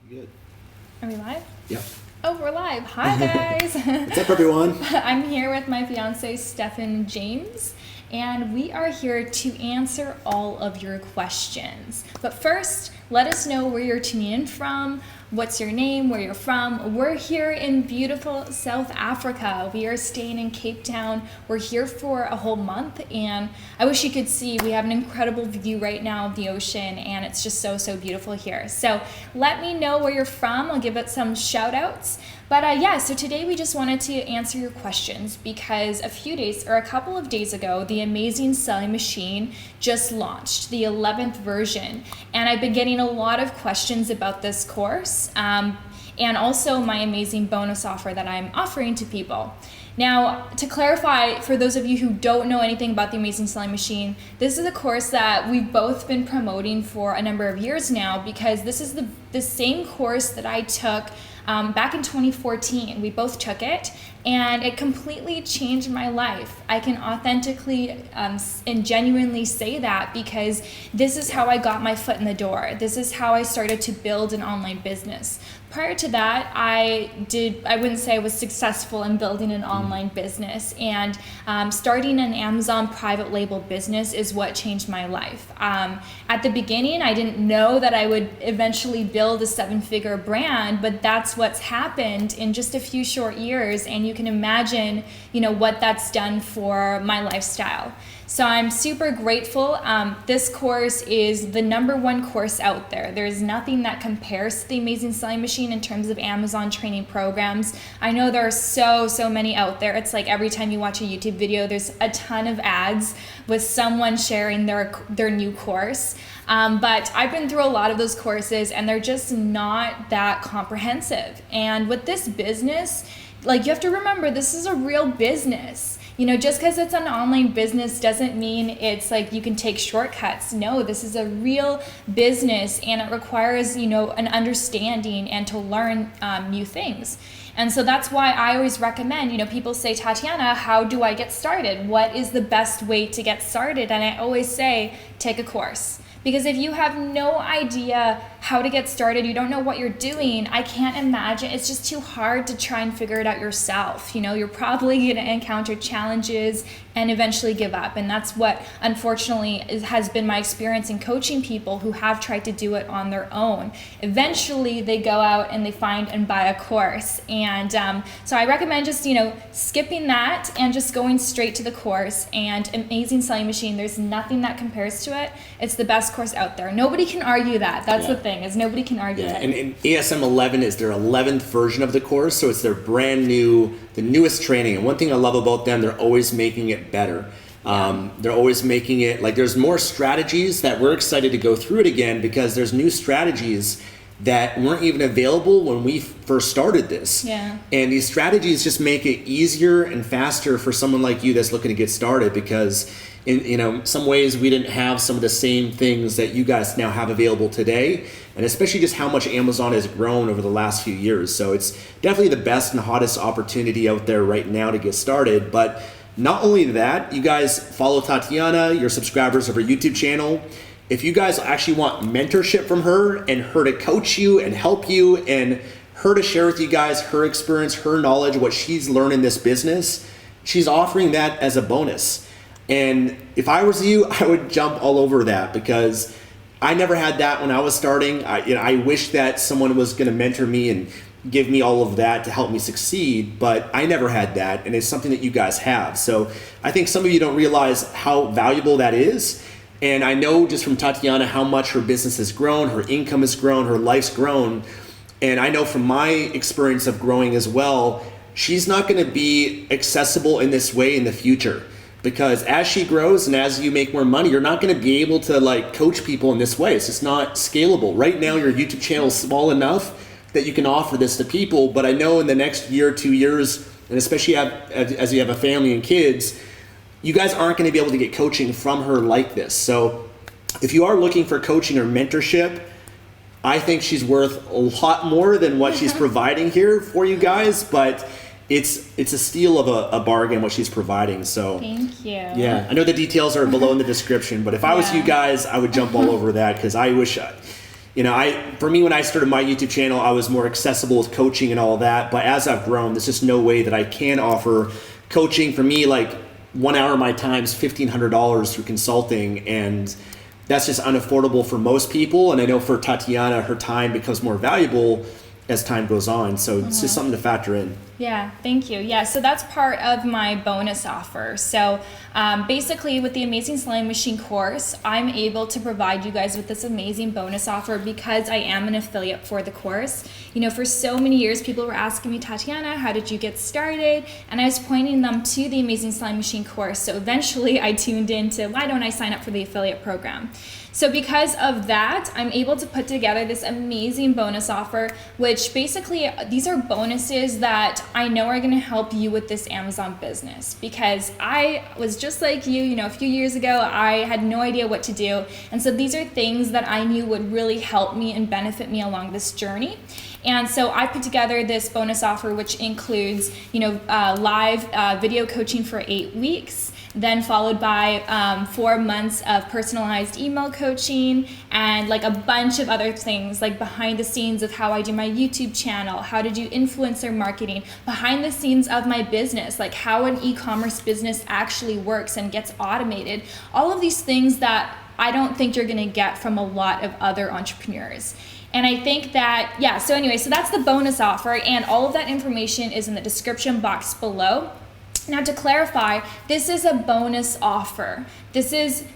Good. Are we live? Yep. Oh, we're live. Hi, guys. What's up, everyone? I'm here with my fiance, Stefan James, and we are here to answer all of your questions. But first, let us know where you're tuning in from. What's your name? Where you're from? We're here in beautiful South Africa. We are staying in Cape Town. We're here for a whole month, and I wish you could see. We have an incredible view right now of the ocean, and it's just so beautiful here. So let me know where you're from. I'll give it some shout outs. But so today we just wanted to answer your questions because a couple of days ago, the Amazing Selling Machine just launched, the 11th version. And I've been getting a lot of questions about this course and also my amazing bonus offer that I'm offering to people. Now, to clarify, for those of you who don't know anything about the Amazing Selling Machine, this is a course that we've both been promoting for a number of years now because this is the same course that I took back in 2014. We both took it, and it completely changed my life. I can authentically and genuinely say that because this is how I got my foot in the door. This is how I started to build an online business. Prior to that, I wouldn't say I was successful in building an online business, and starting an Amazon private label business is what changed my life. At the beginning, I didn't know that I would eventually build a 7-figure brand, but that's what's happened in just a few short years, and you can imagine, what that's done for my lifestyle. So I'm super grateful. This course is the #1 course out there. There's nothing that compares to the Amazing Selling Machine in terms of Amazon training programs. I know there are so many out there. It's like every time you watch a YouTube video, there's a ton of ads with someone sharing their new course. But I've been through a lot of those courses, and they're just not that comprehensive. And with this business, you have to remember, this is a real business. Just because it's an online business doesn't mean it's like you can take shortcuts. No, this is a real business, and it requires, an understanding and to learn new things. And so that's why I always recommend, people say, Tatiana, how do I get started? What is the best way to get started? And I always say, take a course. Because if you have no idea how to get started, you don't know what you're doing, I can't imagine. It's just too hard to try and figure it out yourself. You're probably going to encounter challenges and eventually give up. And that's what, unfortunately, has been my experience in coaching people who have tried to do it on their own. Eventually, they go out and they find and buy a course. And so I recommend just, skipping that and just going straight to the course. And Amazing Selling Machine, there's nothing that compares to it. It's the best course out there. Nobody can argue that. That's the thing, is nobody can argue that. And ASM 11 is their 11th version of the course, so it's their brand new, the newest training. And one thing I love about them, they're always making it better. They're always making it, there's more strategies that we're excited to go through it again because there's new strategies that weren't even available when we first started this. Yeah. And these strategies just make it easier and faster for someone like you that's looking to get started because in some ways we didn't have some of the same things that you guys now have available today, and especially just how much Amazon has grown over the last few years. So it's definitely the best and hottest opportunity out there right now to get started. But not only that, you guys follow Tatiana, your subscribers of her YouTube channel. If you guys actually want mentorship from her and her to coach you and help you and her to share with you guys her experience, her knowledge, what she's learned in this business, she's offering that as a bonus. And if I was you, I would jump all over that because I never had that when I was starting. I wish that someone was going to mentor me and give me all of that to help me succeed, but I never had that, and it's something that you guys have. So I think some of you don't realize how valuable that is. And I know just from Tatiana how much her business has grown, her income has grown, her life's grown. And I know from my experience of growing as well, she's not going to be accessible in this way in the future. Because as she grows and as you make more money, you're not going to be able to coach people in this way. It's just not scalable. Right now, your YouTube channel is small enough that you can offer this to people. But I know in the next year, 2 years, and especially as you have a family and kids, you guys aren't going to be able to get coaching from her like this. So if you are looking for coaching or mentorship, I think she's worth a lot more than what she's providing here for you guys. But it's a steal of a bargain what she's providing. So thank you. Yeah, I know the details are below in the description, but if I was you guys, I would jump all over that because I wish for me, when I started my YouTube channel, I was more accessible with coaching and all that. But as I've grown, there's just no way that I can offer coaching. For me, like 1 hour of my time is $1,500 through consulting, and that's just unaffordable for most people. And I know for Tatiana, her time becomes more valuable as time goes on. So it's just something to factor in. Yeah, thank you. Yeah, so that's part of my bonus offer. So basically with the Amazing Sewing Machine course, I'm able to provide you guys with this amazing bonus offer because I am an affiliate for the course. For so many years, people were asking me, Tatiana, how did you get started? And I was pointing them to the Amazing Sewing Machine course. So eventually I tuned into, why don't I sign up for the affiliate program? So because of that, I'm able to put together this amazing bonus offer, which basically these are bonuses that I know are going to help you with this Amazon business, because I was just like you, a few years ago, I had no idea what to do. And so these are things that I knew would really help me and benefit me along this journey. And so I put together this bonus offer, which includes, live video coaching for 8 weeks, then followed by 4 months of personalized email coaching, and like a bunch of other things, like behind the scenes of how I do my YouTube channel, how to do influencer marketing, behind the scenes of my business, like how an e-commerce business actually works and gets automated. All of these things that I don't think you're gonna get from a lot of other entrepreneurs. And I think that, so that's the bonus offer, and all of that information is in the description box below. Now, to clarify, this is a bonus offer.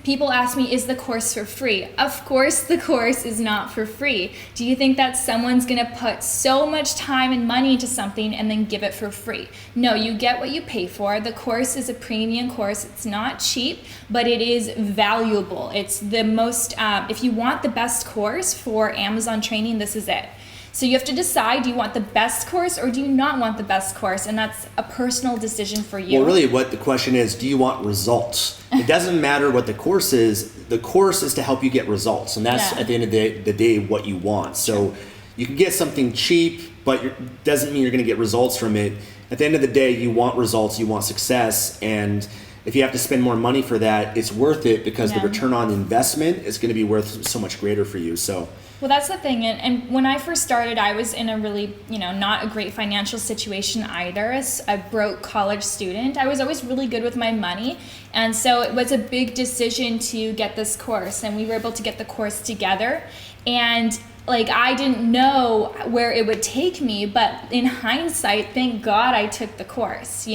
People ask me, is the course for free? Of course the course is not for free. Do you think that someone's gonna put so much time and money into something and then give it for free? No, you get what you pay for. The course is a premium course. It's not cheap, but it is valuable. It's the most, if you want the best course for Amazon training, this is it. So you have to decide, do you want the best course or do you not want the best course? And that's a personal decision for you. Well, really what the question is, do you want results? It doesn't matter what the course is. The course is to help you get results. And that's at the end of the day what you want. So you can get something cheap, but it doesn't mean you're going to get results from it. At the end of the day, you want results, you want success. And if you have to spend more money for that, it's worth it because the return on investment is going to be worth so much greater for you. So. Well, that's the thing. And when I first started, I was in a really, not a great financial situation either. As a broke college student, I was always really good with my money. And so it was a big decision to get this course. And we were able to get the course together. And I didn't know where it would take me, but in hindsight, thank God I took the course.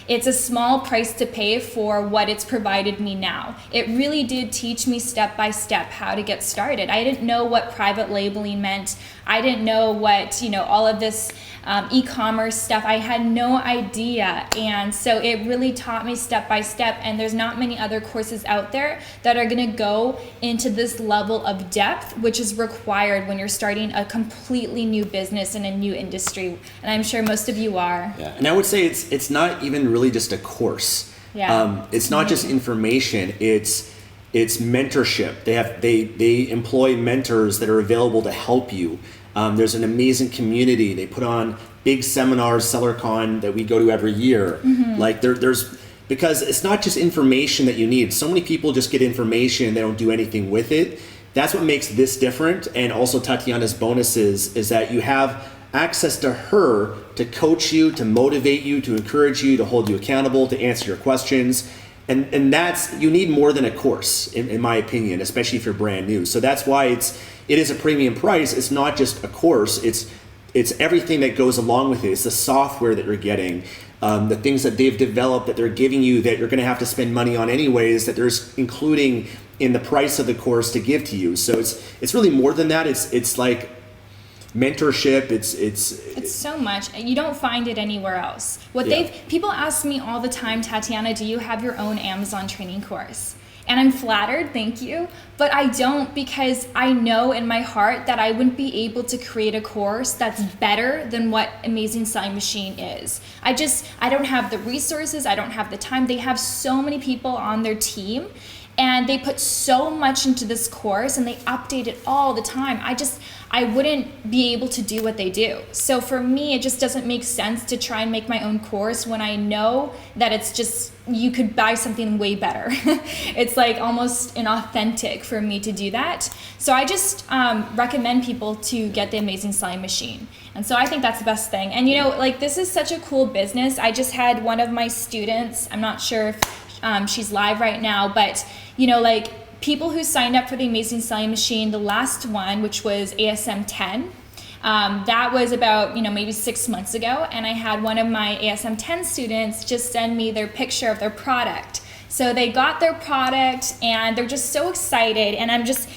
It's a small price to pay for what it's provided me now. It really did teach me step by step how to get started. I didn't know what private labeling meant. I didn't know what, all of this e-commerce stuff. I had no idea. And so it really taught me step by step. And there's not many other courses out there that are going to go into this level of depth, which is required when you're starting a completely new business in a new industry. And I'm sure most of you are. Yeah. And I would say it's not even really just a course. Yeah. It's not just information. It's mentorship. They employ mentors that are available to help you. There's an amazing community. They put on big seminars, SellerCon, that we go to every year. Mm-hmm. Because it's not just information that you need. So many people just get information and they don't do anything with it. That's what makes this different. And also Tatiana's bonuses is that you have access to her to coach you, to motivate you, to encourage you, to hold you accountable, to answer your questions. And that's, you need more than a course, in my opinion, especially if you're brand new. So that's why it is a premium price. It's not just a course. It's everything that goes along with it. It's the software that you're getting, the things that they've developed that they're giving you that you're going to have to spend money on anyways, that there's including in the price of the course to give to you. So it's really more than that. It's like mentorship. It's so much. You don't find it anywhere else. People ask me all the time, Tatiana, do you have your own Amazon training course? And I'm flattered, thank you, but I don't, because I know in my heart that I wouldn't be able to create a course that's better than what Amazing Sewing Machine is. I don't have the resources, I don't have the time. They have so many people on their team. And they put so much into this course and they update it all the time. I wouldn't be able to do what they do. So for me, it just doesn't make sense to try and make my own course when I know that it's just, you could buy something way better. It's like almost inauthentic for me to do that. So I just recommend people to get the Amazing Selling Machine. And so I think that's the best thing. And you know, like, this is such a cool business. I just had one of my students, I'm not sure if she's live right now, but you know, like, people who signed up for the Amazing Selling Machine, the last one, which was ASM 10, that was about, you know, maybe 6 months ago. And I had one of my ASM 10 students just send me their picture of their product. So they got their product and they're just so excited. And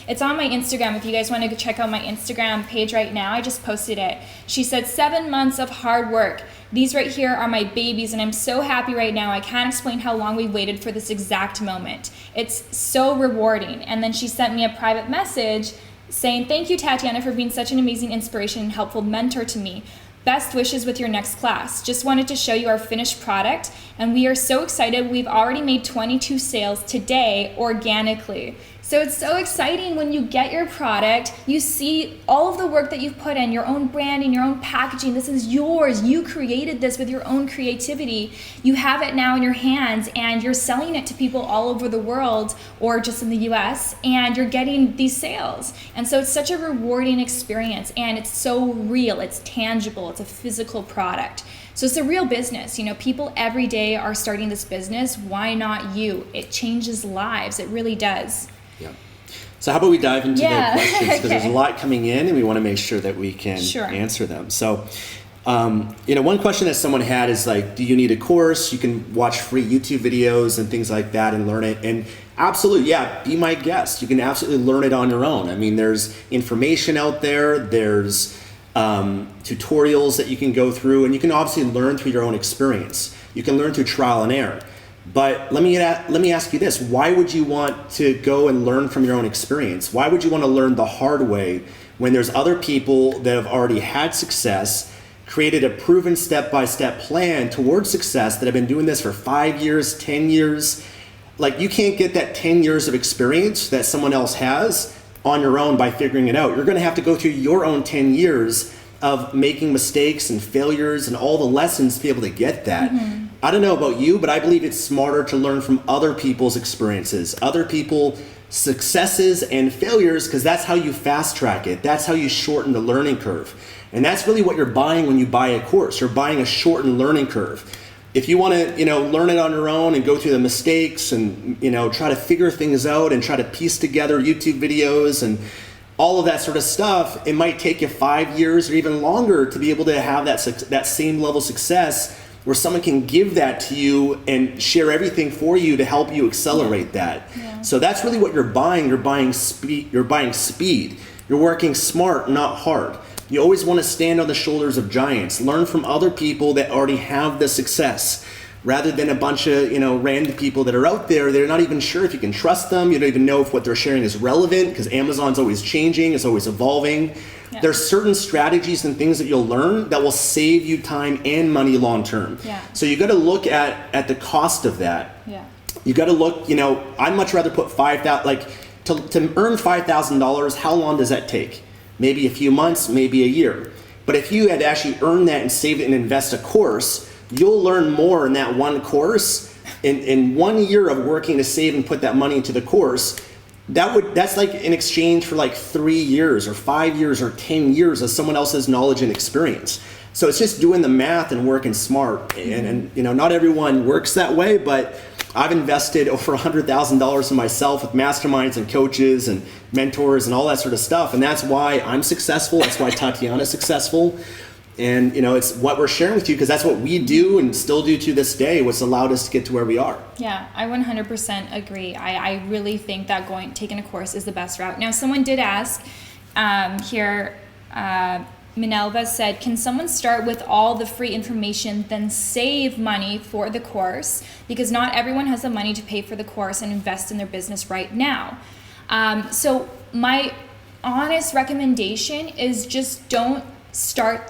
it's on my Instagram. If you guys want to go check out my Instagram page right now, I just posted it. She said, 7 months of hard work. These right here are my babies and I'm so happy right now. I can't explain how long we waited for this exact moment. It's so rewarding. And then she sent me a private message saying, thank you, Tatiana, for being such an amazing inspiration and helpful mentor to me. Best wishes with your next class. Just wanted to show you our finished product and we are so excited. We've already made 22 sales today organically. So it's so exciting when you get your product, you see all of the work that you've put in, your own branding, your own packaging. This is yours. You created this with your own creativity. You have it now in your hands and you're selling it to people all over the world or just in the US, and you're getting these sales. And so it's such a rewarding experience and it's so real, it's tangible, it's a physical product. So it's a real business. You know, people every day are starting this business. Why not you? It changes lives. It really does. Yeah. So how about we dive into the questions, because Okay. there's a lot coming in and we want to make sure that we can answer them. So, you know, one question that someone had is like, do you need a course? You can watch free YouTube videos and things like that and learn it. And absolutely, yeah, be my guest. You can absolutely learn it on your own. I mean, there's information out there. There's tutorials that you can go through, and you can obviously learn through your own experience. You can learn through trial and error. But let me ask you this. Why would you want to go and learn from your own experience? Why would you want to learn the hard way when there's other people that have already had success, created a proven step-by-step plan towards success, that have been doing this for 5 years, 10 years? Like, you can't get that 10 years of experience that someone else has on your own by figuring it out. You're going to have to go through your own 10 years of making mistakes and failures and all the lessons to be able to get that. Mm-hmm. I don't know about you, but I believe it's smarter to learn from other people's experiences, other people's successes and failures, because that's how you fast track it. That's how you shorten the learning curve. And that's really what you're buying when you buy a course. You're buying a shortened learning curve. If you want to, you know, learn it on your own and go through the mistakes and, you know, try to figure things out and try to piece together YouTube videos and all of that sort of stuff, it might take you 5 years or even longer to be able to have that same level of success, where someone can give that to you and share everything for you to help you accelerate that. Yeah. So that's really what you're buying. You're buying speed. You're buying speed. You're working smart, not hard. You always want to stand on the shoulders of giants. Learn from other people that already have the success, rather than a bunch of, you know, random people that are out there. They're not even sure if you can trust them. You don't even know if what they're sharing is relevant, because Amazon's always changing. It's always evolving. Yeah. There's certain strategies and things that you'll learn that will save you time and money long term. Yeah. So you got to look at the cost of that. Yeah. You got to look, you know, I'd much rather put $5,000, like to earn $5,000, how long does that take? Maybe a few months, maybe a year. But if you had actually earned that and saved it and invest a course, you'll learn more in that one course. In 1 year of working to save and put that money into the course, that's like in exchange for like 3 years or 5 years or 10 years of someone else's knowledge and experience. So it's just doing the math and working smart. And you know, not everyone works that way, but I've invested over $100,000 in myself with masterminds and coaches and mentors and all that sort of stuff. And that's why I'm successful. That's why Tatiana's successful. And you know, it's what we're sharing with you, because that's what we do and still do to this day, what's allowed us to get to where we are. Yeah, I 100% agree. I really think that taking a course is the best route. Now, someone did ask here, Minerva said, can someone start with all the free information, then save money for the course? Because not everyone has the money to pay for the course and invest in their business right now. So my honest recommendation is just don't start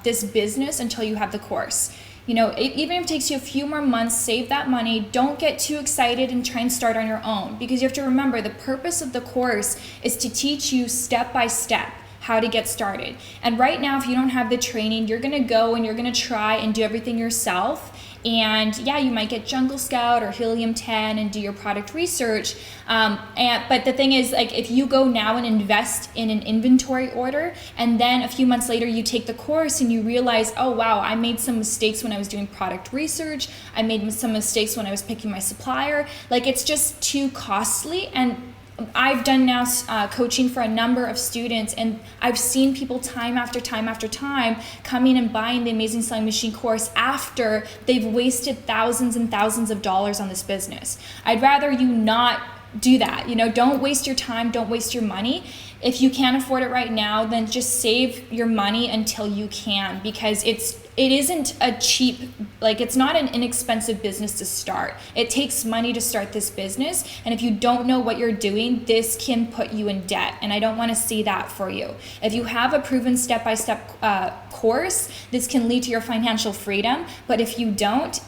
this business until you have the course. You know, even if it takes you a few more months, save that money. Don't get too excited and try and start on your own, because you have to remember the purpose of the course is to teach you step by step how to get started. And right now, if you don't have the training, you're gonna go and you're gonna try and do everything yourself. And yeah, you might get Jungle Scout or Helium 10 and do your product research. But the thing is, like, if you go now and invest in an inventory order, and then a few months later you take the course and you realize, oh wow, I made some mistakes when I was doing product research. I made some mistakes when I was picking my supplier. Like, it's just too costly. And I've done now coaching for a number of students, and I've seen people time after time after time coming and buying the Amazing Selling Machine course after they've wasted thousands and thousands of dollars on this business. I'd rather you not do that. You know, don't waste your time, don't waste your money. If you can't afford it right now, then just save your money until you can, because it isn't a cheap, like, it's not an inexpensive business to start. It takes money to start this business, and if you don't know what you're doing, this can put you in debt, and I don't want to see that for you. If you have a proven step-by-step course, this can lead to your financial freedom, but if you don't,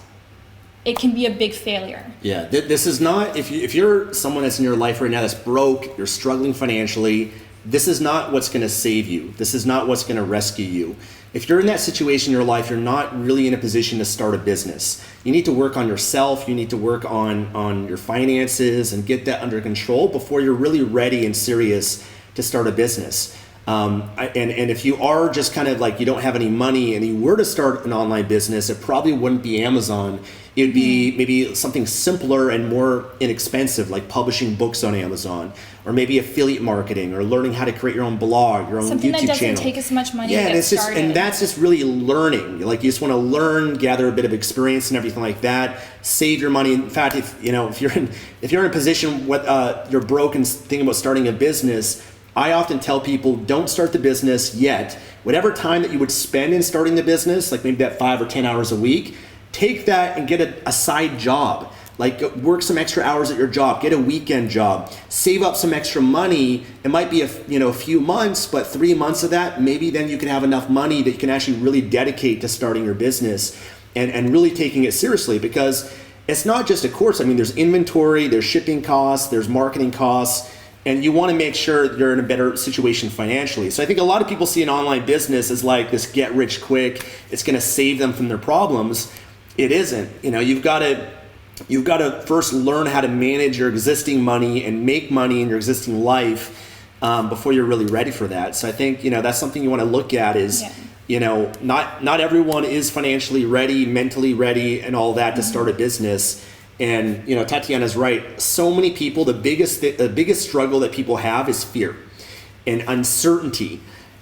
it can be a big failure. Yeah, this is not, if you're someone that's in your life right now that's broke, you're struggling financially, this is not what's going to save you. This is not what's going to rescue you. If you're in that situation in your life, you're not really in a position to start a business. You need to work on yourself. You need to work on your finances and get that under control before you're really ready and serious to start a business. And if you are just kind of like, you don't have any money and you were to start an online business, it probably wouldn't be Amazon. It would be maybe something simpler and more inexpensive, like publishing books on Amazon, or maybe affiliate marketing, or learning how to create your own blog, your own something YouTube channel. Something that doesn't take as much money to and get it's just, started. and that's just really learning. Like, you just want to learn, gather a bit of experience and everything like that. Save your money. In fact, if you're in a position you're broke and thinking about starting a business, I often tell people, don't start the business yet. Whatever time that you would spend in starting the business, like maybe that 5 or 10 hours a week, take that and get a side job. Like, work some extra hours at your job, get a weekend job, save up some extra money. It might be a few months, but 3 months of that, maybe then you can have enough money that you can actually really dedicate to starting your business and really taking it seriously, because it's not just a course. I mean, there's inventory, there's shipping costs, there's marketing costs, and you want to make sure you're in a better situation financially. So I think a lot of people see an online business as like this get rich quick, it's going to save them from their problems. It isn't. You've got to first learn how to manage your existing money and make money in your existing life before you're really ready for that. So I think, that's something you want to look at is, not everyone is financially ready, mentally ready, and all that to start a business. And Tatiana's right. So many people, the biggest struggle that people have is fear and uncertainty.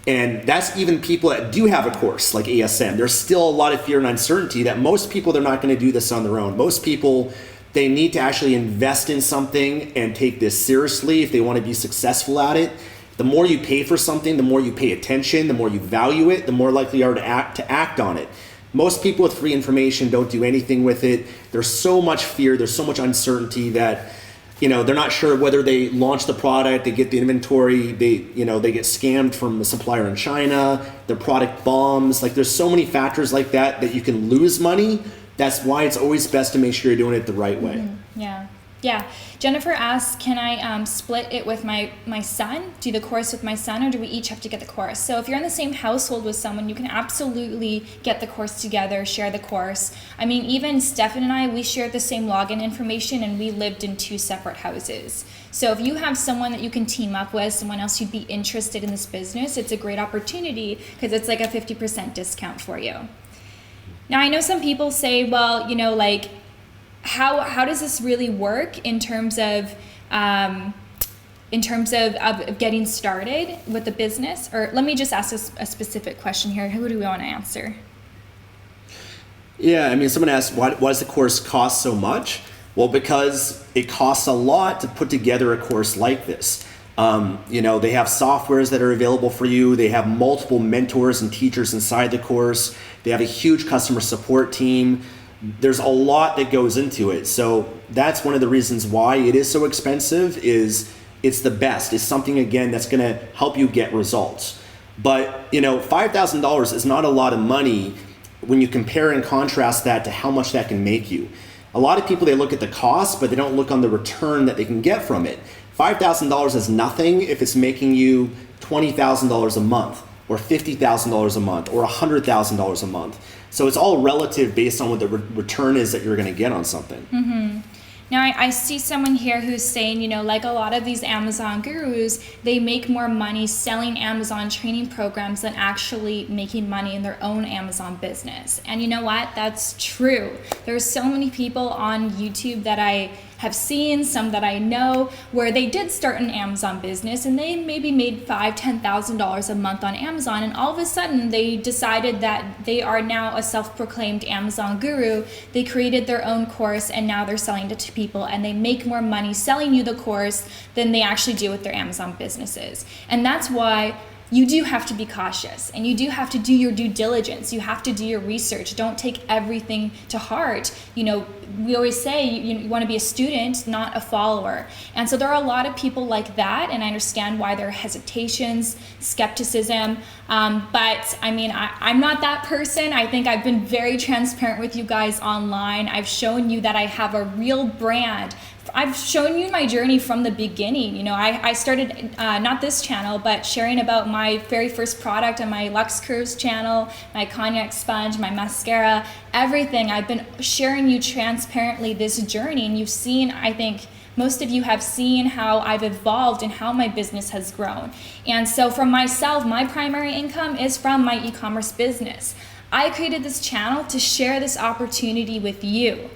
And that's even people that do have a course like ASM. There's still a lot of fear and uncertainty that most people, they're not going to do this on their own. Most people, they need to actually invest in something and take this seriously if they want to be successful at it. The more you pay for something, the more you pay attention, the more you value it, the more likely you are to act on it. Most people with free information don't do anything with it. There's so much fear, there's so much uncertainty that they're not sure whether they launch the product, they get the inventory, they get scammed from a supplier in China, their product bombs. Like, there's so many factors like that you can lose money. That's why it's always best to make sure you're doing it the right way. Mm-hmm. Yeah. Jennifer asks, can I split it with my son, do the course with my son, or do we each have to get the course? So if you're in the same household with someone, you can absolutely get the course together, share the course. I mean, even Stefan and I, we shared the same login information, and we lived in 2 separate houses. So if you have someone that you can team up with, someone else who'd be interested in this business, it's a great opportunity because it's like a 50% discount for you. Now, I know some people say, well, like, how does this really work in terms of getting started with the business? Or let me just ask a specific question here. Who do we want to answer? Yeah, I mean, someone asked, why does the course cost so much? Well, because it costs a lot to put together a course like this. They have softwares that are available for you. They have multiple mentors and teachers inside the course. They have a huge customer support team. There's a lot that goes into it. So that's one of the reasons why it is so expensive. Is it's the best. It's something, again, that's going to help you get results. But $5,000 is not a lot of money when you compare and contrast that to how much that can make you. A lot of people, they look at the cost, but they don't look on the return that they can get from it. $5,000 is nothing if it's making you $20,000 a month, or $50,000 a month, or $100,000 a month. So it's all relative based on what the return is that you're going to get on something. Mm-hmm. Now, I see someone here who's saying, you know, like a lot of these Amazon gurus, they make more money selling Amazon training programs than actually making money in their own Amazon business. And you know what? That's true. There's so many people on YouTube that I have seen, some that I know, where they did start an Amazon business and they maybe made $5,000, $10,000 a month on Amazon, and all of a sudden they decided that they are now a self-proclaimed Amazon guru. They created their own course and now they're selling it to people, and they make more money selling you the course than they actually do with their Amazon businesses. And that's why you do have to be cautious, and you do have to do your due diligence. You have to do your research. Don't take everything to heart. You know, we always say you want to be a student, not a follower. And so there are a lot of people like that, and I understand why there are hesitations, skepticism. But I mean, I'm not that person. I think I've been very transparent with you guys online. I've shown you that I have a real brand. I've shown you my journey from the beginning. You know, I started, not this channel, but sharing about my very first product on my Lux Curves channel, my cognac sponge, my mascara, everything. I've been sharing you transparently this journey, and you've seen, I think, most of you have seen how I've evolved and how my business has grown. And so for myself, my primary income is from my e-commerce business. I created this channel to share this opportunity with you.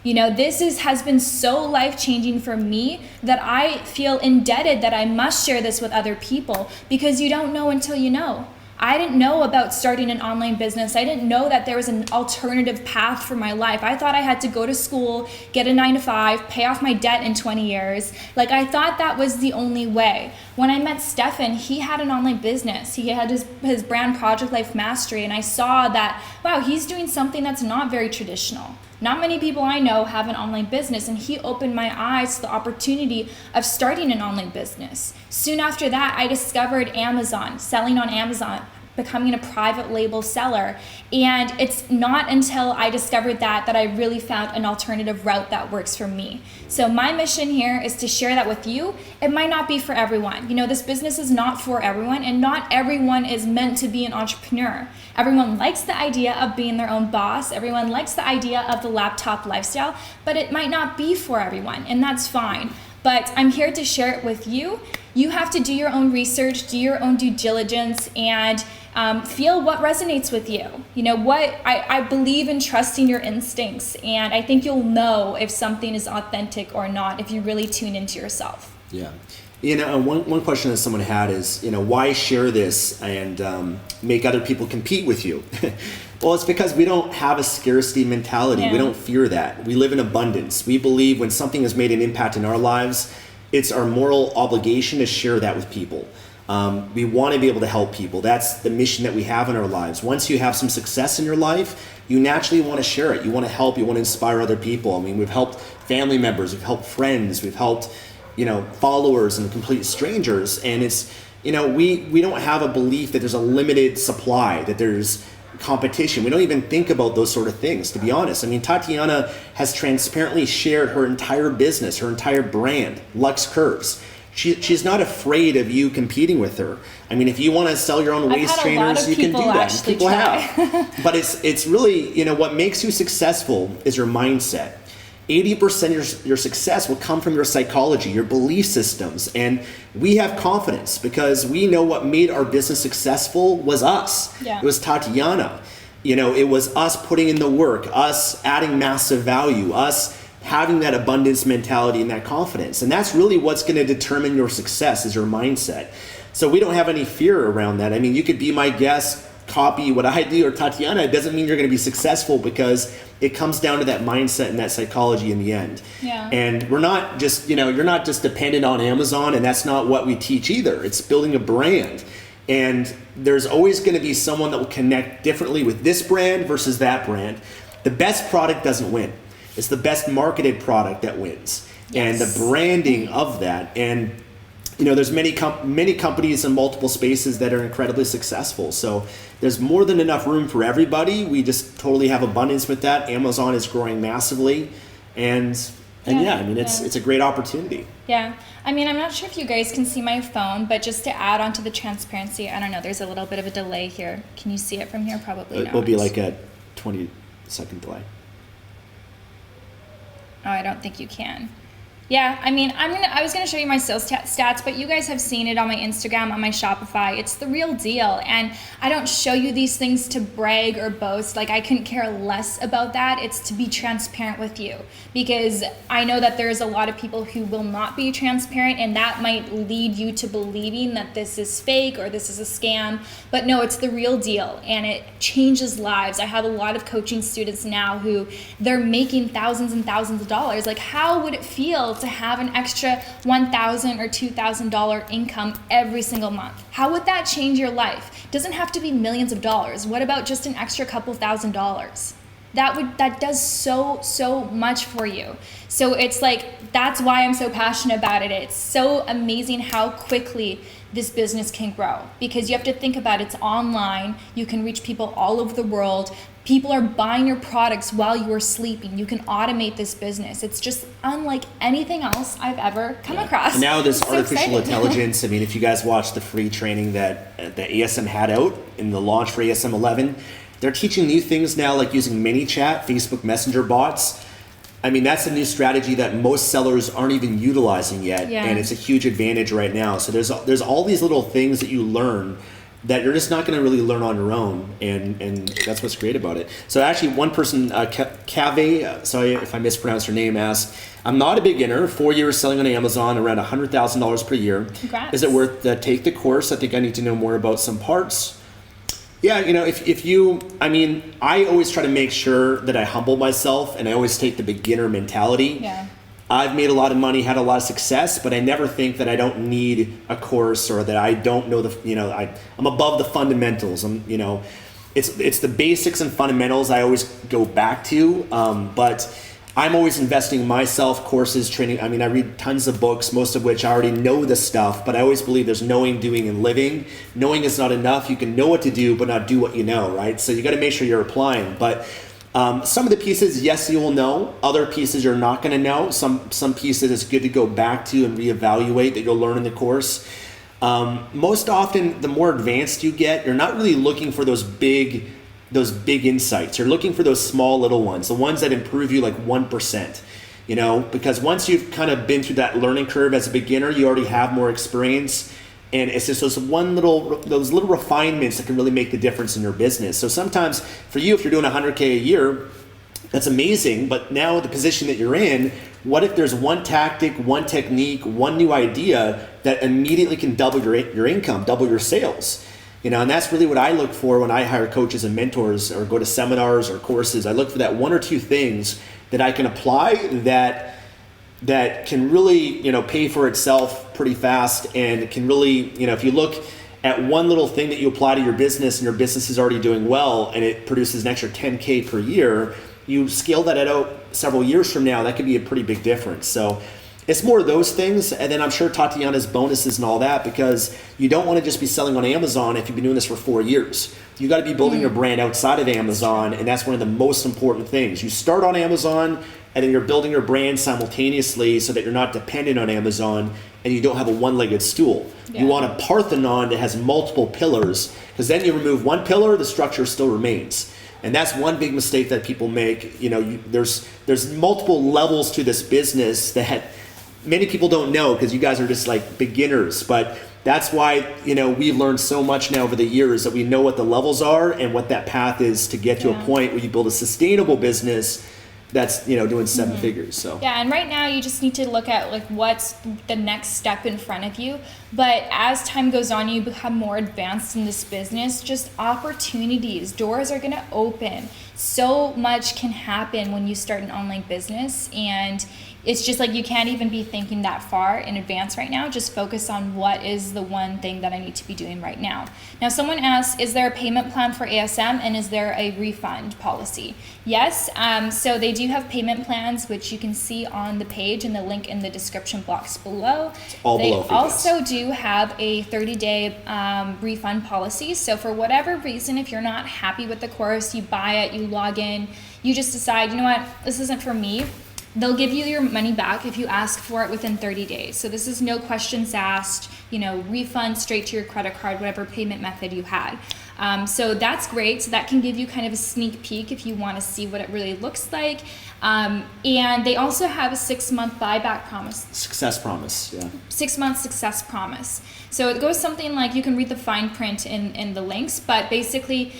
You know, this has been so life-changing for me that I feel indebted that I must share this with other people, because you don't know until you know. I didn't know about starting an online business. I didn't know that there was an alternative path for my life. I thought I had to go to school, get a 9-to-5, pay off my debt in 20 years. Like, I thought that was the only way. When I met Stefan, he had an online business. He had his brand Project Life Mastery, and I saw that, wow, he's doing something that's not very traditional. Not many people I know have an online business, and he opened my eyes to the opportunity of starting an online business. Soon after that, I discovered Amazon, selling on Amazon, becoming a private label seller. And it's not until I discovered that I really found an alternative route that works for me. So my mission here is to share that with you. It might not be for everyone. You know, this business is not for everyone, and not everyone is meant to be an entrepreneur. Everyone likes the idea of being their own boss. Everyone likes the idea of the laptop lifestyle, but it might not be for everyone, and that's fine. But I'm here to share it with you. You have to do your own research, do your own due diligence, and feel what resonates with you. You know what? I believe in trusting your instincts, and I think you'll know if something is authentic or not if you really tune into yourself. Yeah. You know, one question that someone had is, you know, why share this and make other people compete with you? Well, it's because we don't have a scarcity mentality. Yeah. We don't fear that. We live in abundance. We believe when something has made an impact in our lives, it's our moral obligation to share that with people. We want to be able to help people. That's the mission that we have in our lives. Once you have some success in your life, you naturally want to share it. You want to help. You want to inspire other people. I mean, we've helped family members. We've helped friends. We've helped, you know, followers and complete strangers. And it's, you know, we don't have a belief that there's a limited supply, that there's competition. We don't even think about those sort of things, to be honest. I mean, Tatiana has transparently shared her entire business, her entire brand, Lux Curves. She's not afraid of you competing with her. I mean, if you want to sell your own waist trainers, you can do that. People have. But it's really, you know, what makes you successful is your mindset. 80% of your success will come from your psychology, your belief systems. And we have confidence because we know what made our business successful was us. Yeah. It was Tatiana. You know, it was us putting in the work, us adding massive value, us having that abundance mentality and that confidence. And that's really what's going to determine your success, is your mindset. So we don't have any fear around that. I mean, you could be my guest, copy what I do, or Tatiana. It doesn't mean you're going to be successful, because it comes down to that mindset and that psychology in the end. Yeah. And we're not just, you know, you're not just dependent on Amazon, and that's not what we teach either. It's building a brand. And there's always going to be someone that will connect differently with this brand versus that brand. The best product doesn't win. It's the best marketed product that wins. Yes. And the branding of that. And there's many companies in multiple spaces that are incredibly successful. So there's more than enough room for everybody. We just totally have abundance with that. Amazon is growing massively, and it's a great opportunity. Yeah. I mean, I'm not sure if you guys can see my phone, but just to add on to the transparency, I don't know, there's a little bit of a delay here. Can you see it from here? Probably not. It will be like a 20-second delay. Oh, I don't think you can. Yeah, I mean, I was gonna show you my sales stats, but you guys have seen it on my Instagram, on my Shopify. It's the real deal, and I don't show you these things to brag or boast. Like, I couldn't care less about that. It's to be transparent with you, because I know that there's a lot of people who will not be transparent, and that might lead you to believing that this is fake or this is a scam. But no, it's the real deal, and it changes lives. I have a lot of coaching students now who they're making thousands and thousands of dollars. Like, how would it feel to have an extra $1,000 or $2,000 income every single month? How would that change your life? It doesn't have to be millions of dollars. What about just an extra couple $1,000s? That does so much for you. So it's like, that's why I'm so passionate about it. It's so amazing how quickly this business can grow, because you have to think about it's online. You can reach people all over the world. People are buying your products while you are sleeping. You can automate this business. It's just unlike anything else I've ever come across. And now there's It's so artificial exciting. intelligence. I mean, if you guys watched the free training that ASM had out in the launch for ASM 11, they're teaching new things now, like using ManyChat, Facebook Messenger bots. I mean, that's a new strategy that most sellers aren't even utilizing yet, and it's a huge advantage right now. So there's all these little things that you learn that you're just not going to really learn on your own, and that's what's great about it. So actually, one person, Cave, sorry if I mispronounced her name, asked, "I'm not a beginner. 4 years selling on Amazon, around $100,000 per year. Congrats. Is it worth take the course? I think I need to know more about some parts." Yeah, if you, I mean, I always try to make sure that I humble myself, and I always take the beginner mentality. Yeah. I've made a lot of money, had a lot of success, but I never think that I don't need a course or that I don't know I'm above the fundamentals. It's the basics and fundamentals I always go back to, but I'm always investing in myself, courses, training. I mean, I read tons of books, most of which I already know the stuff, but I always believe there's knowing, doing, and living. Knowing is not enough. You can know what to do, but not do what you know, right? So you got to make sure you're applying. But some of the pieces, yes, you will know. Other pieces you're not going to know. Some pieces it's good to go back to and reevaluate that you'll learn in the course. Most often, the more advanced you get, you're not really looking for those big insights. You're looking for those small little ones, the ones that improve you like 1%, because once you've kind of been through that learning curve as a beginner, you already have more experience. And it's just those little refinements that can really make the difference in your business. So sometimes for you, if you're doing $100K a year, that's amazing. But now the position that you're in, what if there's one tactic, one technique, one new idea that immediately can double your income, double your sales? And that's really what I look for when I hire coaches and mentors or go to seminars or courses. I look for that one or two things that I can apply that can really, pay for itself pretty fast, and it can really, if you look at one little thing that you apply to your business and your business is already doing well and it produces an extra 10K per year, you scale that out several years from now, that could be a pretty big difference. So it's more of those things, and then I'm sure Tatiana's bonuses and all that, because you don't want to just be selling on Amazon if you've been doing this for 4 years. You got to be building your brand outside of Amazon, and that's one of the most important things. You start on Amazon, and then you're building your brand simultaneously so that you're not dependent on Amazon and you don't have a one-legged stool. Yeah. You want a Parthenon that has multiple pillars, because then you remove one pillar, the structure still remains. And that's one big mistake that people make. There's multiple levels to this business that many people don't know, because you guys are just like beginners. But that's why, we've learned so much now over the years that we know what the levels are and what that path is to get to a point where you build a sustainable business that's doing seven figures. So yeah, and right now you just need to look at like what's the next step in front of you. But as time goes on, you become more advanced in this business, just opportunities, doors are going to open. So much can happen when you start an online business, and it's just like you can't even be thinking that far in advance right now. Just focus on what is the one thing that I need to be doing right now. Now, someone asks, is there a payment plan for ASM and is there a refund policy? Yes, so they do have payment plans, which you can see on the page and the link in the description box below. All They below for you guys. also do have a 30-day refund policy. So for whatever reason, if you're not happy with the course, you buy it, you log in, you just decide, you know what, this isn't for me, they'll give you your money back if you ask for it within 30 days. So this is no questions asked, refund straight to your credit card, whatever payment method you had. So that's great. So that can give you kind of a sneak peek if you want to see what it really looks like. And they also have a 6-month buyback promise. Success promise, yeah. 6-month success promise. So it goes something like, you can read the fine print in the links, but basically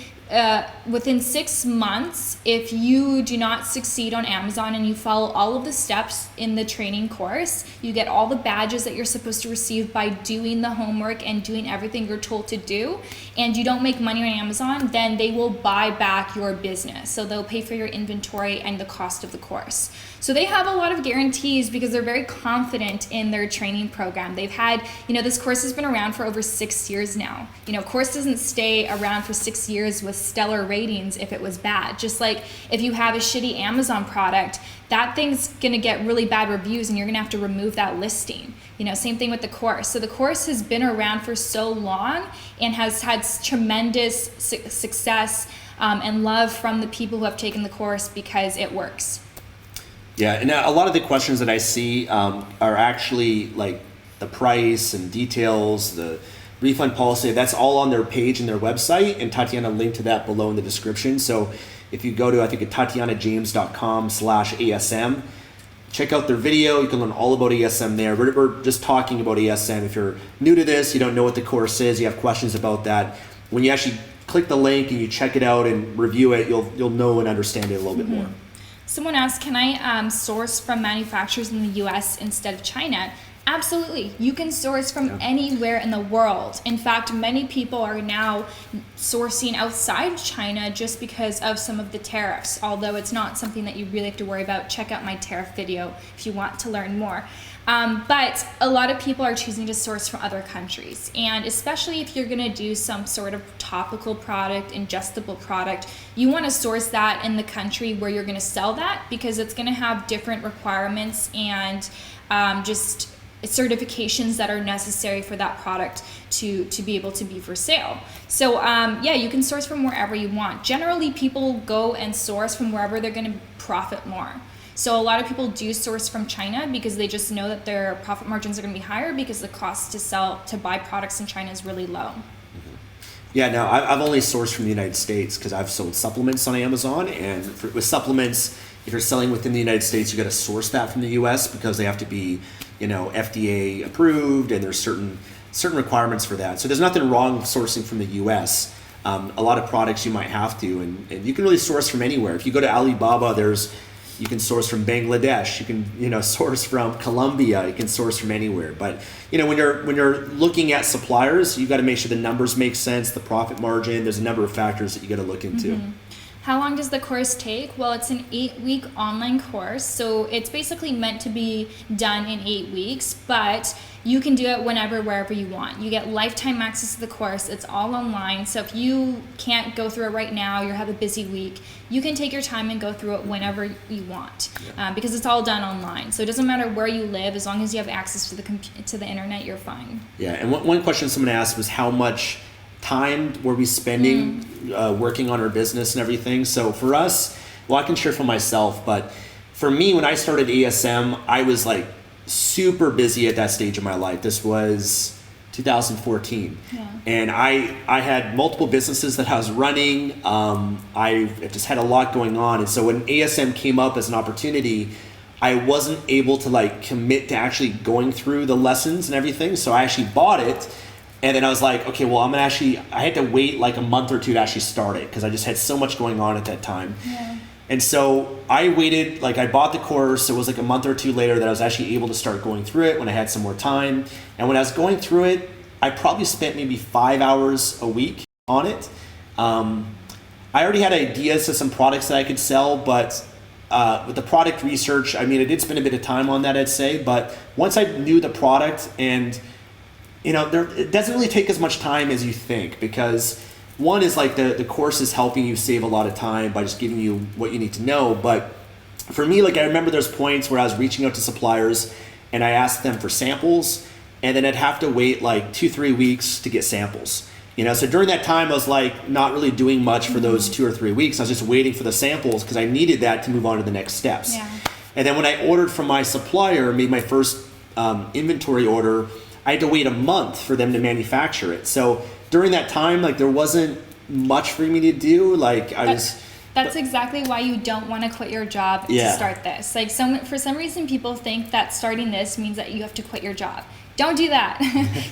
within 6 months, if you do not succeed on Amazon and you follow all of the steps in the training course, you get all the badges that you're supposed to receive by doing the homework and doing everything you're told to do, and you don't make money on Amazon, then they will buy back your business. So they'll pay for your inventory and the cost of the course. So they have a lot of guarantees because they're very confident in their training program. They've had, this course has been around for over 6 years now. Course doesn't stay around for 6 years with stellar ratings if it was bad. Just like if you have a shitty Amazon product, that thing's gonna get really bad reviews and you're gonna have to remove that listing. Same thing with the course. So the course has been around for so long and has had tremendous success and love from the people who have taken the course because it works. Yeah, and a lot of the questions that I see are actually like the price and details, the refund policy. That's all on their page and their website, and Tatiana linked to that below in the description. So if you go to, I think, tatianajames.com/ASM, check out their video. You can learn all about ASM there. We're just talking about ASM. If you're new to this, you don't know what the course is, you have questions about that, when you actually click the link and you check it out and review it, you'll know and understand it a little bit more. Someone asked, can I source from manufacturers in the US instead of China? Absolutely. You can source from anywhere in the world. In fact, many people are now sourcing outside China just because of some of the tariffs, although it's not something that you really have to worry about. Check out my tariff video if you want to learn more. But a lot of people are choosing to source from other countries. And especially if you're gonna do some sort of topical product, ingestible product, you wanna source that in the country where you're gonna sell that, because it's gonna have different requirements and just certifications that are necessary for that product to be able to be for sale. So you can source from wherever you want. Generally, people go and source from wherever they're gonna profit more. So a lot of people do source from China because they just know that their profit margins are going to be higher because the cost to buy products in China is really low. Yeah, no, I've only sourced from the United States because I've sold supplements on Amazon, and with supplements, if you're selling within the United States, you got to source that from the U.S. because they have to be, FDA approved, and there's certain requirements for that. So there's nothing wrong with sourcing from the U.S. A lot of products you might have to, and you can really source from anywhere. If you go to Alibaba, you can source from Bangladesh. You can, source from Colombia. You can source from anywhere. But when you're looking at suppliers, you got to make sure the numbers make sense, the profit margin. There's a number of factors that you got to look into. Mm-hmm. How long does the course take? Well, it's an 8-week online course, so it's basically meant to be done in 8 weeks, but you can do it whenever, wherever you want. You get lifetime access to the course. It's all online, so if you can't go through it right now, you have a busy week, you can take your time and go through it whenever you want, because it's all done online. So it doesn't matter where you live, as long as you have access to the internet, you're fine. Yeah, and one question someone asked was how much time were we spending working on our business and everything. So for us, well, I can share for myself, but for me, when I started ASM, I was like super busy at that stage of my life. This was 2014. And I had multiple businesses that I was running. I just had a lot going on. And so when ASM came up as an opportunity, I wasn't able to commit to actually going through the lessons and everything. So I actually bought it. And then I was like, okay, well, I had to wait a month or two to actually start it because I just had so much going on at that time. Yeah. And so I waited, I bought the course. It was a month or two later that I was actually able to start going through it when I had some more time. And when I was going through it, I probably spent maybe 5 hours a week on it. I already had ideas to some products that I could sell, but with the product research, I mean, I did spend a bit of time on that, I'd say, but once I knew the product, and it doesn't really take as much time as you think, because one is like the course is helping you save a lot of time by just giving you what you need to know. But for me, like I remember there's points where I was reaching out to suppliers and I asked them for samples, and then I'd have to wait like 2-3 weeks to get samples. So during that time, I was like not really doing much for those 2 or 3 weeks. I was just waiting for the samples because I needed that to move on to the next steps. Yeah. And then when I ordered from my supplier, made my first inventory order, I had to wait a month for them to manufacture it. So during that time, like there wasn't much for me to do. Like That's exactly why you don't want to quit your job to start this. Like for some reason, people think that starting this means that you have to quit your job. Don't do that.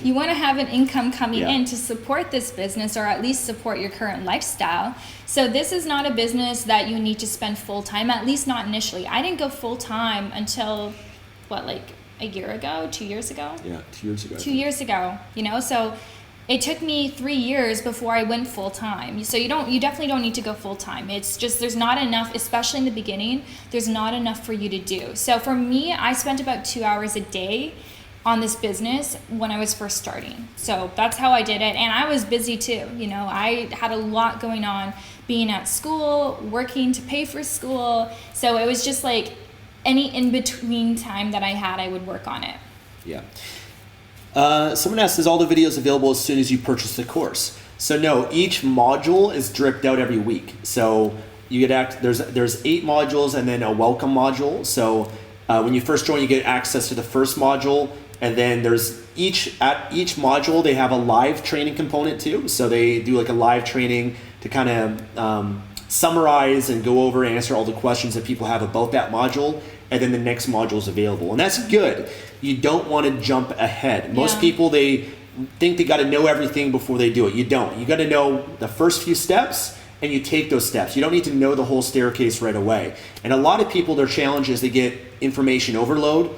You want to have an income coming in to support this business, or at least support your current lifestyle. So this is not a business that you need to spend full time, at least not initially. I didn't go full time until like a year ago, 2 years ago? Yeah, 2 years ago. 2 years ago, so it took me 3 years before I went full time. So you definitely don't need to go full time. It's just, there's not enough, especially in the beginning, there's not enough for you to do. So for me, I spent about 2 hours a day on this business when I was first starting. So that's how I did it. And I was busy too. I had a lot going on, being at school, working to pay for school. So it was just like any in-between time that I had, I would work on it. Yeah. Someone asked, is all the videos available as soon as you purchase the course? So no, each module is dripped out every week. So you get there's 8 modules and then a welcome module. So when you first join, you get access to the first module. And then there's at each module, they have a live training component too. So they do like a live training to kind of summarize and go over and answer all the questions that people have about that module. And then the next module is available. And that's good. You don't want to jump ahead. Most people, they think they got to know everything before they do it. You don't. You got to know the first few steps, and you take those steps. You don't need to know the whole staircase right away. And a lot of people, their challenge is they get information overload.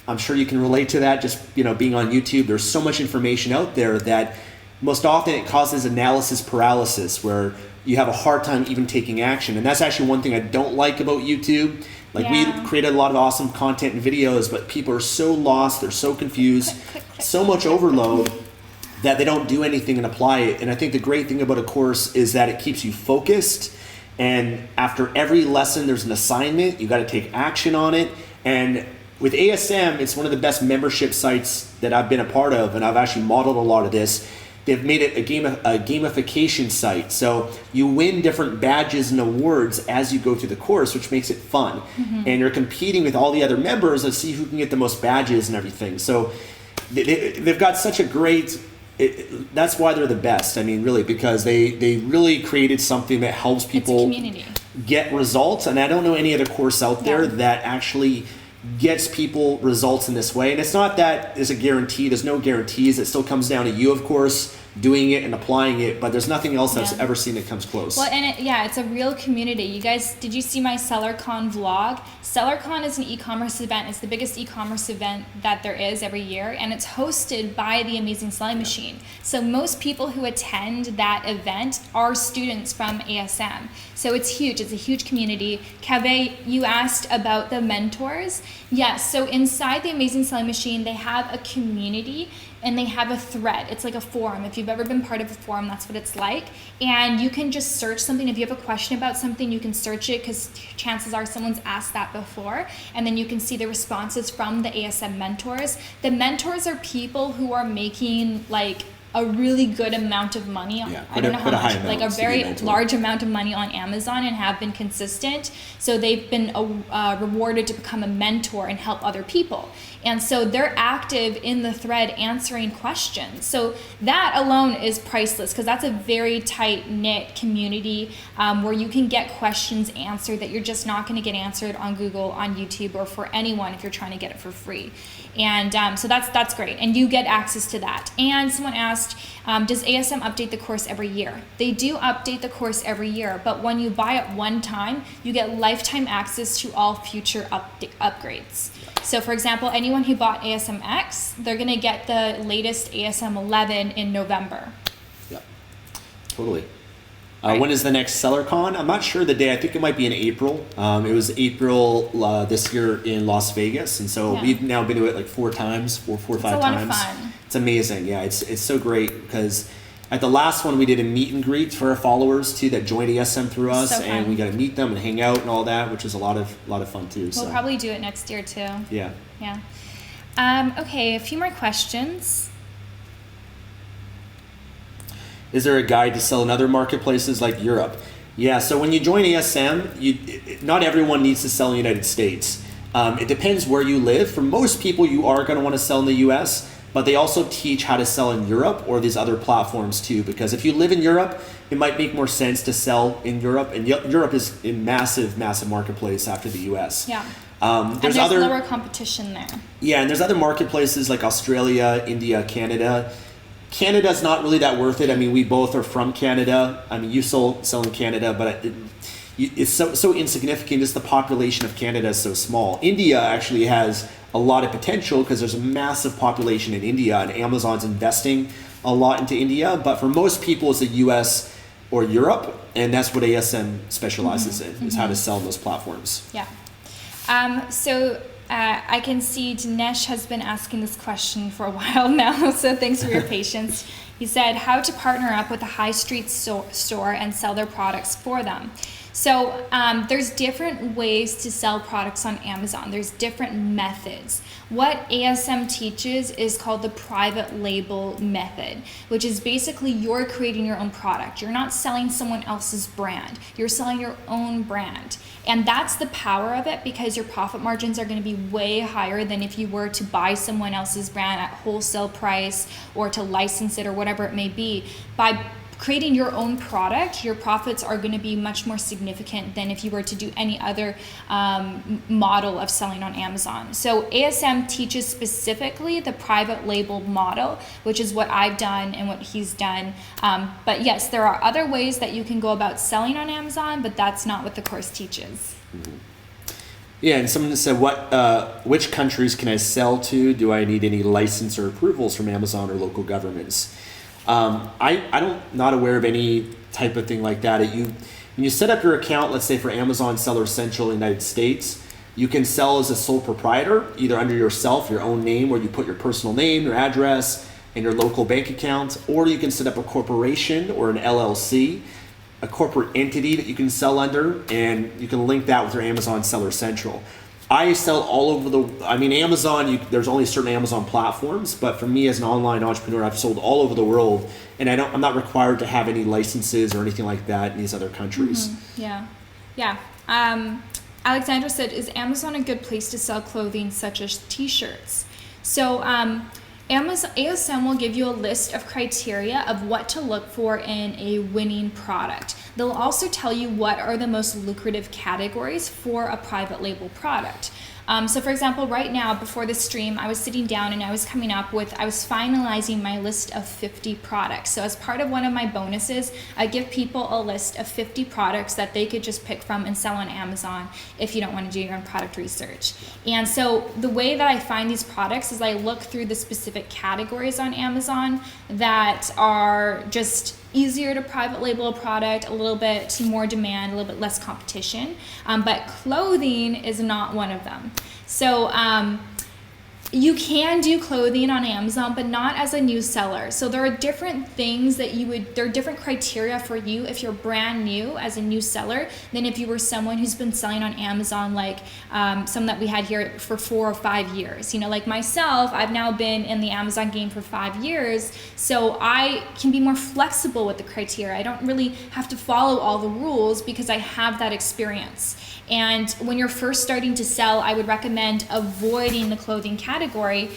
I'm sure you can relate to that, just being on YouTube. There's so much information out there that most often it causes analysis paralysis, where you have a hard time even taking action. And that's actually one thing I don't like about YouTube. Like we created a lot of awesome content and videos, but people are so lost, they're so confused, so much overload that they don't do anything and apply it. And I think the great thing about a course is that it keeps you focused. And after every lesson, there's an assignment. You got to take action on it. And with ASM, it's one of the best membership sites that I've been a part of, and I've actually modeled a lot of this. They've made it a gamification site. So you win different badges and awards as you go through the course, which makes it fun. Mm-hmm. And you're competing with all the other members to see who can get the most badges and everything. So they've got such a great... that's why they're the best. I mean, really, because they really created something that helps people get results. And I don't know any other course out there that actually gets people results in this way. And it's not that there's a guarantee. There's no guarantees. It still comes down to you, of course, doing it and applying it, but there's nothing else I've ever seen that comes close. Well, and it's a real community. You guys, did you see my SellerCon vlog? SellerCon is an e-commerce event. It's the biggest e-commerce event that there is every year, and it's hosted by the Amazing Selling Machine. So most people who attend that event are students from ASM. So it's huge. It's a huge community. Kaveh, you asked about the mentors. Yes, so inside the Amazing Selling Machine, they have a community and they have a thread. It's like a forum. If you've ever been part of a forum, that's what it's like. And you can just search something. If you have a question about something, you can search it, because chances are someone's asked that before. And then you can see the responses from the ASM mentors. The mentors are people who are making like a really good amount of money. I don't know how much, like a very large amount of money on Amazon, and have been consistent. So they've been rewarded to become a mentor and help other people. And so they're active in the thread answering questions. So that alone is priceless, because that's a very tight-knit community where you can get questions answered that you're just not going to get answered on Google, on YouTube, or for anyone if you're trying to get it for free. And so that's great. And you get access to that. And someone asked, does ASM update the course every year? They do update the course every year, but when you buy it one time, you get lifetime access to all future upgrades. So for example, anyone who bought ASMX, they're going to get the latest ASM 11 in November. Yeah, totally. Right. When is the next SellerCon? I'm not sure the day. I think it might be in April. It was April this year in Las Vegas, and so Yeah. we've now been to it like four or five It's a times. lot of fun. It's amazing. Yeah, it's so great because at the last one we did a meet and greet for our followers too that joined ASM through us, So and fun. we got to meet them and hang out and all that, which was a lot of fun too. We'll So probably do it next year too. yeah. Yeah. Okay, a few more questions. Is there a guide to sell in other marketplaces like Europe? Yeah, so when you join ASM, not everyone needs to sell in the United States. It depends where you live. For most people, you are going to want to sell in the US, but they also teach how to sell in Europe or these other platforms too. Because if you live in Europe, it might make more sense to sell in Europe. And Europe is a massive, massive marketplace after the US. Yeah. And there's lower competition there. Yeah, and there's other marketplaces like Australia, India, Canada. Canada's not really that worth it. I mean, we both are from Canada. I mean, you sell in Canada, but it's so insignificant. Just the population of Canada is so small. India actually has a lot of potential because there's a massive population in India, and Amazon's investing a lot into India. But for most people, it's the U.S. or Europe, and that's what ASM specializes in, is how to sell on those platforms. Yeah. I can see Dinesh has been asking this question for a while now, so thanks for your patience. He said, how to partner up with a high street store and sell their products for them. So there's different ways to sell products on Amazon. There's different methods. What ASM teaches is called the private label method, which is basically you're creating your own product. You're not selling someone else's brand. You're selling your own brand. And that's the power of it, because your profit margins are going to be way higher than if you were to buy someone else's brand at wholesale price or to license it or whatever it may be. By creating your own product, your profits are going to be much more significant than if you were to do any other model of selling on Amazon. So ASM teaches specifically the private label model, which is what I've done and what he's done. But yes, there are other ways that you can go about selling on Amazon, but that's not what the course teaches. Mm-hmm. Yeah, and someone said, which countries can I sell to? Do I need any license or approvals from Amazon or local governments? I'm not aware of any type of thing like that. When you set up your account, let's say for Amazon Seller Central United States, you can sell as a sole proprietor, either under yourself, your own name, where you put your personal name, your address, and your local bank account, or you can set up a corporation or an LLC, a corporate entity that you can sell under, and you can link that with your Amazon Seller Central. I sell all over Amazon, there's only certain Amazon platforms, but for me as an online entrepreneur, I've sold all over the world, and I'm not required to have any licenses or anything like that in these other countries. Mm-hmm. Yeah. Alexandra said, is Amazon a good place to sell clothing such as t-shirts? So ASM will give you a list of criteria of what to look for in a winning product. They'll also tell you what are the most lucrative categories for a private label product. So for example, right now before this stream, I was sitting down and I was finalizing my list of 50 products. So as part of one of my bonuses, I give people a list of 50 products that they could just pick from and sell on Amazon if you don't want to do your own product research. And so the way that I find these products is I look through the specific categories on Amazon that are just easier to private label a product, a little bit more demand, a little bit less competition, but clothing is not one of them. So you can do clothing on Amazon, but not as a new seller. So there are different things there are different criteria for you if you're brand new as a new seller than if you were someone who's been selling on Amazon, like some that we had here for 4 or 5 years. Like myself, I've now been in the Amazon game for 5 years, so I can be more flexible with the criteria. I don't really have to follow all the rules because I have that experience. And when you're first starting to sell, I would recommend avoiding the clothing category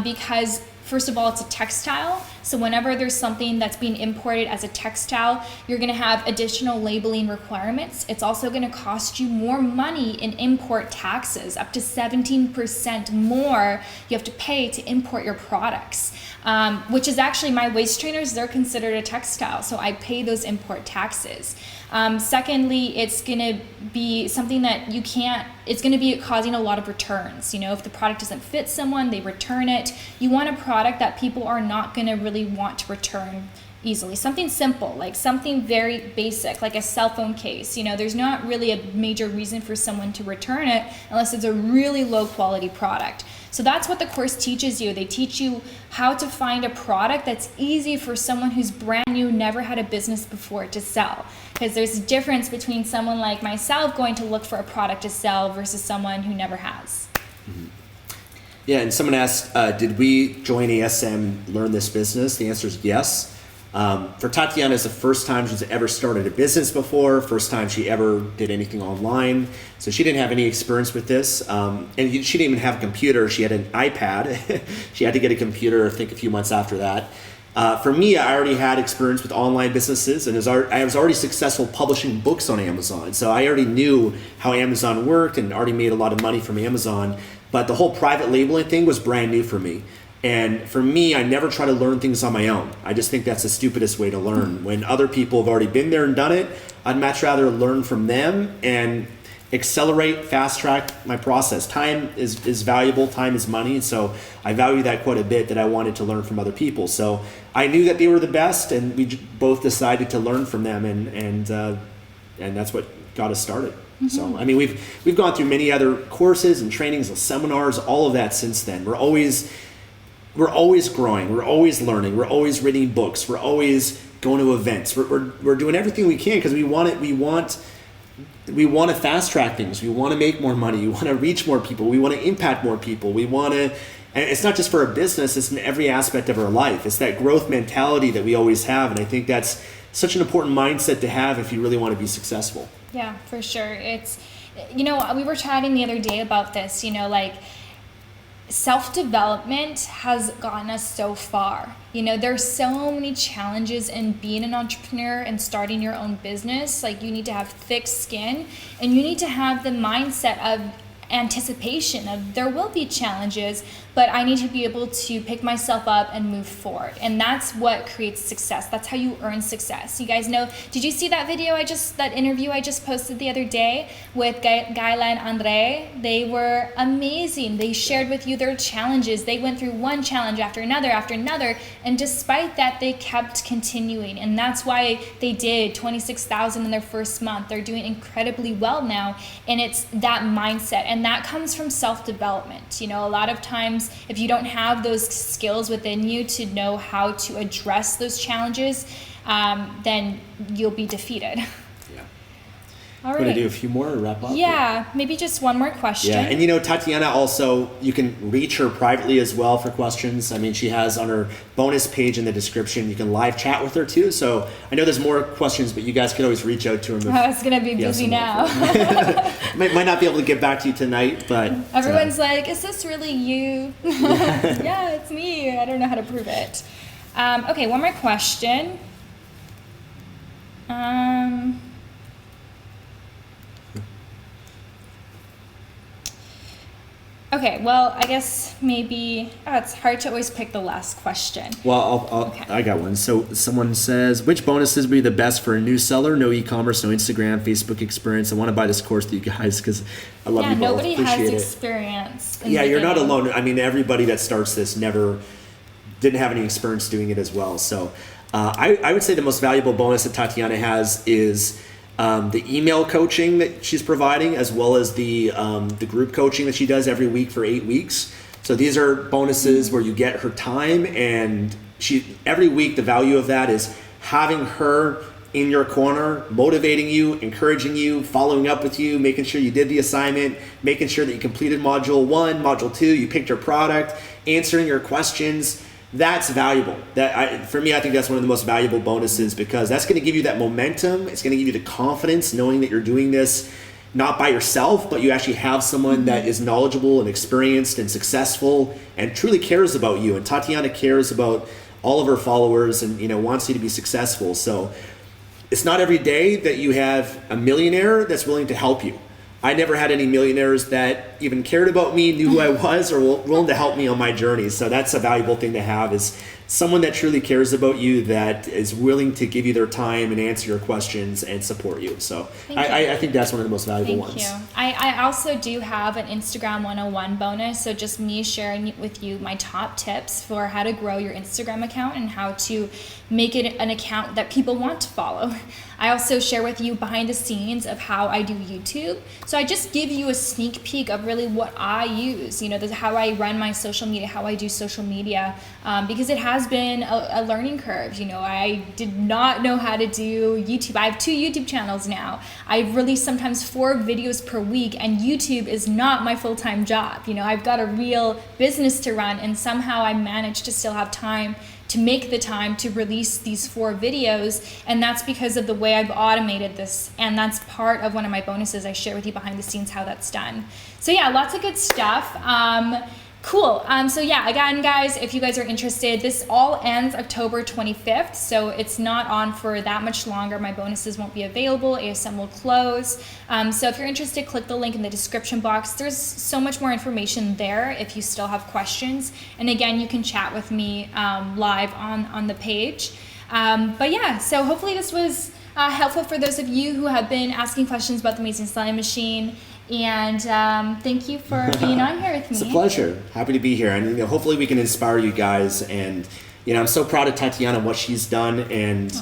because first of all, it's a textile. So whenever there's something that's being imported as a textile, you're gonna have additional labeling requirements. It's also gonna cost you more money in import taxes, up to 17% more you have to pay to import your products. Which is actually, my waist trainers, they're considered a textile, so I pay those import taxes. Secondly, it's gonna be something that it's gonna be causing a lot of returns. If the product doesn't fit someone, they return it. You want a product that people are not gonna really want to return easily. Something simple, like something very basic, like a cell phone case. There's not really a major reason for someone to return it unless it's a really low quality product. So that's what the course teaches you. They teach you how to find a product that's easy for someone who's brand new, never had a business before to sell. Because there's a difference between someone like myself going to look for a product to sell versus someone who never has. Mm-hmm. Yeah, and someone asked, did we join ASM, learn this business? The answer is yes. For Tatiana, it's the first time she's ever started a business before, first time she ever did anything online. So she didn't have any experience with this. And she didn't even have a computer. She had an iPad. She had to get a computer, I think, a few months after that. For me, I already had experience with online businesses, and I was already successful publishing books on Amazon. So I already knew how Amazon worked and already made a lot of money from Amazon. But the whole private labeling thing was brand new for me. And for me, I never try to learn things on my own. I just think that's the stupidest way to learn. When other people have already been there and done it, I'd much rather learn from them and accelerate, fast track my process. Time is valuable, time is money. So I value that quite a bit, that I wanted to learn from other people. So I knew that they were the best, and we both decided to learn from them, and that's what got us started. Mm-hmm. So, I mean, we've gone through many other courses and trainings and seminars, all of that since then. We're always growing. We're always learning. We're always reading books. We're always going to events. We're doing everything we can because we want to fast track things. We want to make more money. We want to reach more people. We want to impact more people. And it's not just for a business. It's in every aspect of our life. It's that growth mentality that we always have. And I think that's such an important mindset to have if you really want to be successful. Yeah, for sure. It's, we were chatting the other day about this, self-development has gotten us so far. There's so many challenges in being an entrepreneur and starting your own business. Like, you need to have thick skin, and you need to have the mindset of anticipation of there will be challenges, but I need to be able to pick myself up and move forward. And that's what creates success. That's how you earn success. You guys know, did you see that interview I just posted the other day with Gayla and Andre? They were amazing. They shared with you their challenges. They went through one challenge after another, and despite that, they kept continuing. And that's why they did $26,000 in their first month. They're doing incredibly well now. And it's that mindset. And that comes from self-development. A lot of times, if you don't have those skills within you to know how to address those challenges, then you'll be defeated. Yeah. All right. Want to do a few more or wrap up? Yeah, maybe just one more question. Yeah, and Tatiana also, you can reach her privately as well for questions. I mean, she has on her bonus page in the description, you can live chat with her too. So I know there's more questions, but you guys could always reach out to her. I was going to be busy now. might not be able to get back to you tonight, but... Everyone's like, is this really you? Yeah, it's me. I don't know how to prove it. Okay, one more question. Okay, well, I guess maybe it's hard to always pick the last question. Well, Okay. I got one. So someone says, which bonuses would be the best for a new seller? No e-commerce, no Instagram, Facebook experience. I want to buy this course with you guys because I love you both. Nobody Appreciate has it. experience. Yeah, you're not alone. I mean, everybody that starts this didn't have any experience doing it as well. So I would say the most valuable bonus that Tatiana has is the email coaching that she's providing, as well as the group coaching that she does every week for 8 weeks. So these are bonuses where you get her time, and every week the value of that is having her in your corner, motivating you, encouraging you, following up with you, making sure you did the assignment, making sure that you completed module 1, module 2, you picked your product, answering your questions. That's valuable. For me, I think that's one of the most valuable bonuses, because that's going to give you that momentum. It's going to give you the confidence knowing that you're doing this not by yourself, but you actually have someone that is knowledgeable and experienced and successful and truly cares about you. And Tatiana cares about all of her followers and wants you to be successful. So it's not every day that you have a millionaire that's willing to help you. I never had any millionaires that even cared about me, knew who I was, or willing to help me on my journey. So that's a valuable thing to have, is someone that truly cares about you, that is willing to give you their time and answer your questions and support you. So I think that's one of the most valuable ones. Thank you. I also do have an Instagram 101 bonus. So just me sharing with you my top tips for how to grow your Instagram account and how to make it an account that people want to follow. I also share with you behind the scenes of how I do YouTube. So I just give you a sneak peek of really what I use, how I run my social media, how I do social media, because it has been a learning curve. I did not know how to do YouTube. I have 2 YouTube channels now. I release sometimes 4 videos per week, and YouTube is not my full-time job. I've got a real business to run, and somehow I managed to still have time to make the time to release these 4 videos, and that's because of the way I've automated this, and that's part of one of my bonuses. I share with you behind the scenes how that's done. So yeah, lots of good stuff. Cool. So yeah, again, guys, if you guys are interested, this all ends October 25th, so it's not on for that much longer. My bonuses won't be available. ASM will close. So if you're interested, click the link in the description box. There's so much more information there if you still have questions. And again, you can chat with me live on the page. But yeah, so hopefully this was helpful for those of you who have been asking questions about the Amazing Sewing Machine. And thank you for being on here with me. It's a pleasure. Happy to be here. And hopefully we can inspire you guys. And I'm so proud of Tatiana, what she's done. And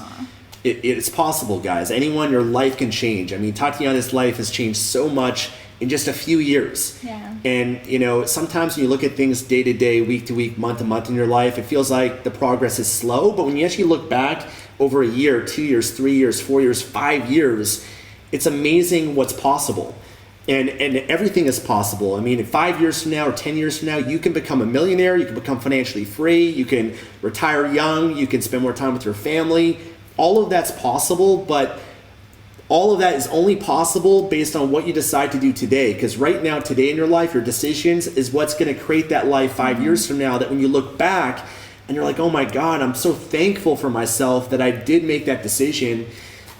it's possible, guys. Anyone, your life can change. I mean, Tatiana's life has changed so much in just a few years. Yeah. And sometimes when you look at things day to day, week to week, month to month in your life, it feels like the progress is slow. But when you actually look back over a year, 2 years, 3 years, 4 years, 5 years, it's amazing what's possible. And everything is possible. I mean, 5 years from now or 10 years from now, you can become a millionaire, you can become financially free, you can retire young, you can spend more time with your family. All of that's possible, but all of that is only possible based on what you decide to do today. Because right now, today in your life, your decisions is what's going to create that life 5 years from now, that when you look back and you're like, oh my God, I'm so thankful for myself that I did make that decision.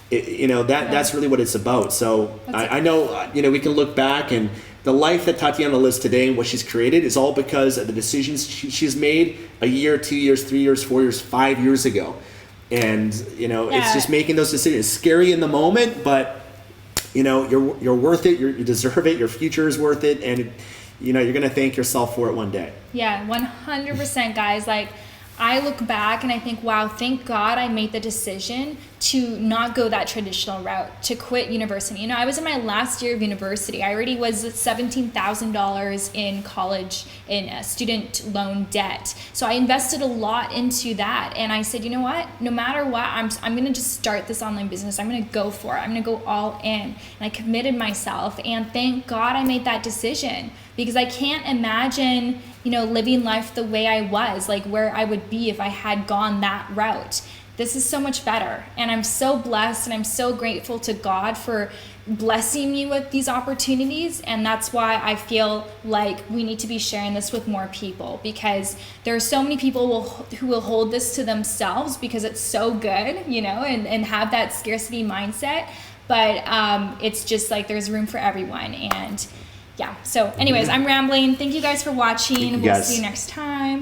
That's really what it's about. So I know, we can look back, and the life that Tatiana lives today and what she's created is all because of the decisions she's made a year, 2 years, 3 years, 4 years, 5 years ago. And, it's just making those decisions. It's scary in the moment, but, you're worth it. You deserve it. Your future is worth it. And, you're going to thank yourself for it one day. Yeah, 100%, guys. I look back and I think, wow, thank God I made the decision to not go that traditional route, to quit university. I was in my last year of university. I already was $17,000 in college in student loan debt. So I invested a lot into that. And I said, you know what, no matter what, I'm going to just start this online business. I'm going to go for it. I'm going to go all in. And I committed myself. And thank God I made that decision, because I can't imagine, living life the way I was, where I would be if I had gone that route. This is so much better. And I'm so blessed, and I'm so grateful to God for blessing me with these opportunities. And that's why I feel like we need to be sharing this with more people, because there are so many people who will hold this to themselves because it's so good, and have that scarcity mindset. But it's just there's room for everyone. And yeah. So anyways, I'm rambling. Thank you guys for watching. We'll see you next time.